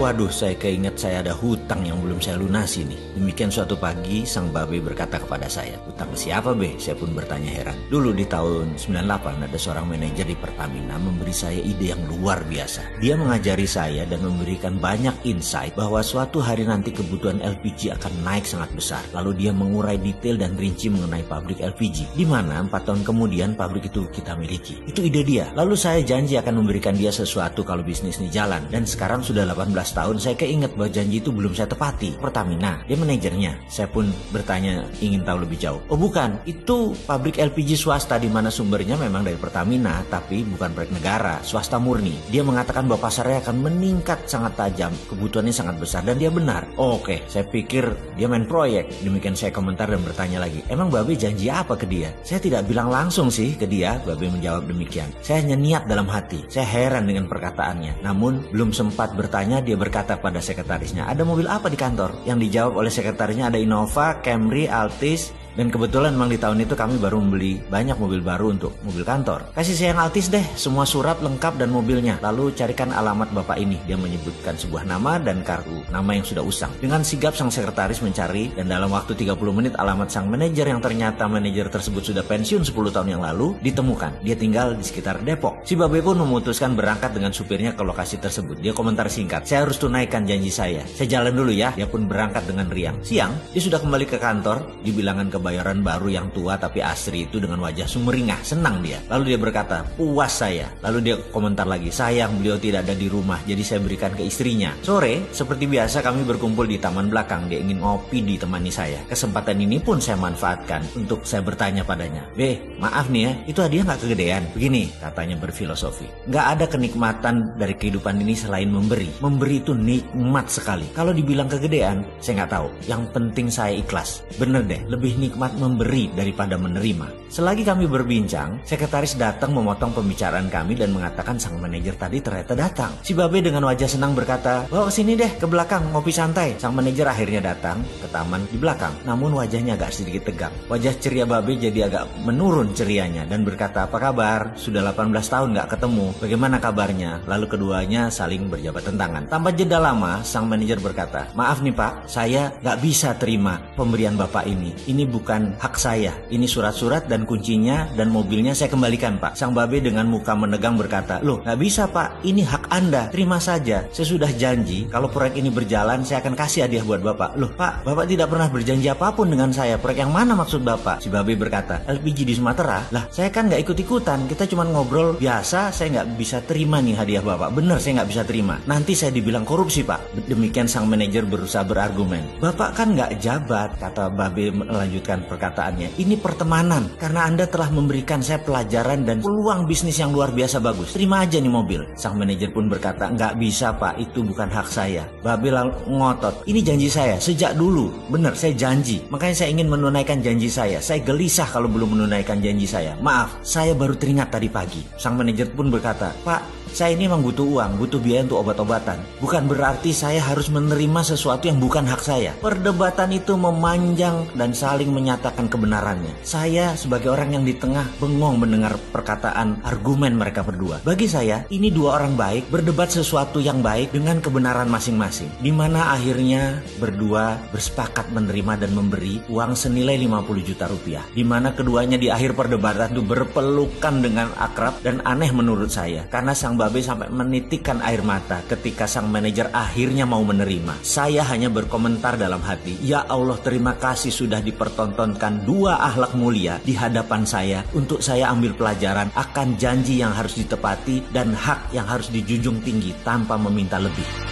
Waduh, saya keinget saya ada hutang yang belum saya lunasi nih. Demikian suatu pagi, sang babe berkata kepada saya, "Hutang ke siapa, Be?" Saya pun bertanya heran. Dulu di tahun 98 ada seorang manajer di Pertamina memberi saya ide yang luar biasa. Dia mengajari saya dan memberikan banyak insight bahwa suatu hari nanti kebutuhan LPG akan naik sangat besar. Lalu dia mengurai detail dan rinci mengenai pabrik LPG, di mana 4 tahun kemudian pabrik itu kita miliki. Itu ide dia. Lalu saya janji akan memberikan dia sesuatu kalau bisnis ini jalan. Dan sekarang sudah 18 tahun saya keinget bahwa janji itu belum saya tepati. Pertamina, dia manajernya. Saya pun bertanya ingin tahu lebih jauh. Oh bukan, itu pabrik LPG swasta di mana sumbernya memang dari Pertamina, tapi bukan proyek negara, swasta murni. Dia mengatakan bahwa pasarnya akan meningkat sangat tajam, kebutuhannya sangat besar, dan dia benar. Oh, oke, saya pikir dia main proyek. Demikian saya komentar dan bertanya lagi, emang Babe janji apa ke dia? Saya tidak bilang langsung sih ke dia. Babe menjawab demikian. Saya hanya niat dalam hati. Saya heran dengan perkataannya. Namun belum sempat bertanya, dia berkata pada sekretarisnya, "Ada mobil apa di kantor?" Yang dijawab oleh sekretarisnya, "Ada Innova, Camry, Altis." Dan kebetulan memang di tahun itu kami baru membeli banyak mobil baru untuk mobil kantor. "Kasih saya yang Altis deh, semua surat lengkap dan mobilnya. Lalu carikan alamat bapak ini." Dia menyebutkan sebuah nama dan kartu nama yang sudah usang. Dengan sigap sang sekretaris mencari, dan dalam waktu 30 menit alamat sang manajer yang ternyata manajer tersebut sudah pensiun 10 tahun yang lalu ditemukan. Dia tinggal di sekitar Depok. Si Babe pun memutuskan berangkat dengan supirnya ke lokasi tersebut. Dia komentar singkat, "Saya harus tunaikan janji saya. Saya jalan dulu ya." Dia pun berangkat dengan riang. Siang, dia sudah kembali ke kantor di bilangan kebayaran baru yang tua tapi asri itu dengan wajah sumringah. Senang dia. Lalu dia berkata, "Puas saya." Lalu dia komentar lagi, "Sayang beliau tidak ada di rumah, jadi saya berikan ke istrinya." Sore, seperti biasa kami berkumpul di taman belakang. Dia ingin ngopi ditemani saya. Kesempatan ini pun saya manfaatkan untuk saya bertanya padanya, "Be, maaf nih ya, itu hadiah nggak kegedean?" Begini, katanya berfilosofi, "Nggak ada kenikmatan dari kehidupan ini selain memberi. Memberi itu nikmat sekali. Kalau dibilang kegedean, saya nggak tahu. Yang penting saya ikhlas." Bener deh, lebih nikmat memberi daripada menerima. Selagi kami berbincang, sekretaris datang memotong pembicaraan kami dan mengatakan sang manajer tadi ternyata datang. Si Babe dengan wajah senang berkata, "Bawa sini deh ke belakang ngopi santai." Sang manajer akhirnya datang ke taman di belakang, namun wajahnya agak sedikit tegang. Wajah ceria Babe jadi agak menurun cerianya dan berkata, "Apa kabar? Sudah 18 tahun nggak ketemu. Bagaimana kabarnya?" Lalu keduanya saling berjabat tangan. Tanpa jeda lama, sang manajer berkata, "Maaf nih Pak, saya nggak bisa terima pemberian Bapak ini. Ini bukan hak saya. Ini surat-surat dan kuncinya dan mobilnya saya kembalikan Pak." Sang Babe dengan muka menegang berkata, "Loh nggak bisa Pak, ini hak Anda, terima saja. Saya sudah janji kalau proyek ini berjalan saya akan kasih hadiah buat Bapak." "Loh Pak, Bapak tidak pernah berjanji apapun dengan saya. Proyek yang mana maksud Bapak?" Si Babe berkata, "LPG di Sumatera." "Lah saya kan nggak ikut-ikutan, kita cuma ngobrol biasa. Saya nggak bisa terima nih hadiah Bapak. Bener saya nggak bisa terima. Nanti saya dibilang korupsi Pak." Demikian sang manajer berusaha berargumen. "Bapak kan nggak jabat," kata Babe melanjutkan perkataannya. "Ini pertemanan. Karena Anda telah memberikan saya pelajaran dan peluang bisnis yang luar biasa bagus. Terima aja nih mobil." Sang manajer pun berkata, "Nggak bisa Pak, itu bukan hak saya." Babe lalu ngotot, "Ini janji saya sejak dulu. Bener, saya janji. Makanya saya ingin menunaikan janji saya. Saya gelisah kalau belum menunaikan janji saya. Maaf, saya baru teringat tadi pagi." Sang manajer pun berkata, "Pak, saya ini memang butuh uang, butuh biaya untuk obat-obatan. Bukan berarti saya harus menerima sesuatu yang bukan hak saya." Perdebatan itu memanjang dan saling menyatakan kebenarannya. Saya sebagai orang yang di tengah bengong mendengar perkataan argumen mereka berdua. Bagi saya, ini dua orang baik berdebat sesuatu yang baik dengan kebenaran masing-masing. Di mana akhirnya berdua bersepakat menerima dan memberi uang senilai 50 juta rupiah. Di mana keduanya di akhir perdebatan itu berpelukan dengan akrab dan aneh menurut saya. Karena sang Babe sampai menitikkan air mata ketika sang manajer akhirnya mau menerima. Saya hanya berkomentar dalam hati, "Ya Allah, terima kasih sudah dipertontonkan dua akhlak mulia di hadapan saya untuk saya ambil pelajaran akan janji yang harus ditepati dan hak yang harus dijunjung tinggi tanpa meminta lebih."